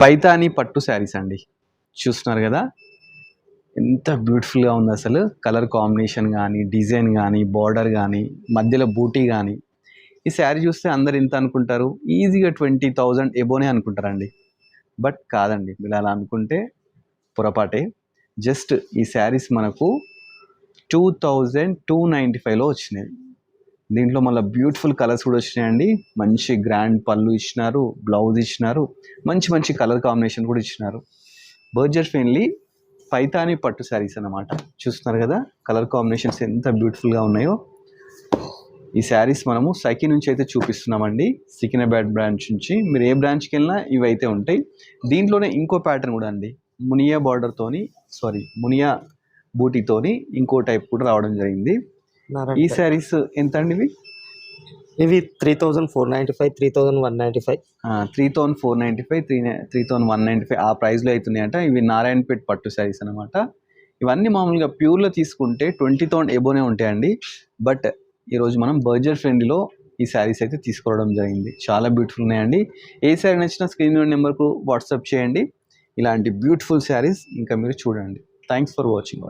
పైతాని పట్టు శారీస్ అండి. చూస్తున్నారు కదా, ఎంత బ్యూటిఫుల్గా ఉంది అసలు. కలర్ కాంబినేషన్ కానీ, డిజైన్ కానీ, బార్డర్ కానీ, మధ్యలో బూటీ కానీ. ఈ శారీ చూస్తే అందరు ఇంత అనుకుంటారు, ఈజీగా 20,000 ఎబోనే అనుకుంటారండి. బట్ కాదండి, మీరు అలా అనుకుంటే పొరపాటే. జస్ట్ ఈ శారీస్ మనకు 2,295లో వచ్చినాయి. దీంట్లో మళ్ళీ బ్యూటిఫుల్ కలర్స్ కూడా వచ్చినాయండి. మంచి గ్రాండ్ పళ్ళు ఇచ్చినారు, బ్లౌజ్ ఇచ్చినారు, మంచి మంచి కలర్ కాంబినేషన్ కూడా ఇచ్చినారు. బడ్జెట్ ఫ్రెండ్లీ పైతాని పట్టు శారీస్ అన్నమాట. చూస్తున్నారు కదా కలర్ కాంబినేషన్స్ ఎంత బ్యూటిఫుల్గా ఉన్నాయో. ఈ శారీస్ మనము సైకి నుంచి అయితే చూపిస్తున్నామండి, సికింద్రాబాద్ బ్రాంచ్ నుంచి. మీరు ఏ బ్రాంచ్కి వెళ్ళినా ఇవి అయితే ఉంటాయి. దీంట్లోనే ఇంకో ప్యాటర్న్ కూడా అండి, మునియా బార్డర్తోని, మునియా బూటీతోని ఇంకో టైప్ కూడా రావడం జరిగింది. ఈ శారీస్ ఎంత అండి ఇవి? ఇవి 3,495, 3,195. 3,495, 3,195 ఆ ప్రైస్లో అవుతున్నాయి అంట. ఇవి నారాయణపేట్ పట్టు శారీస్ అనమాట. ఇవన్నీ మామూలుగా ప్యూర్లో తీసుకుంటే 20,000 ఎబోనే ఉంటాయండి. బట్ ఈరోజు మనం బడ్జెట్ ఫ్రెండ్లీలో ఈ శారీస్ అయితే తీసుకోవడం జరిగింది. చాలా బ్యూటిఫుల్ ఉన్నాయండి. ఏ శారీ నచ్చినా స్క్రీన్ నెంబర్కు వాట్సాప్ చేయండి. ఇలాంటి బ్యూటిఫుల్ శారీస్ ఇంకా మీరు చూడండి. Thanks for watching.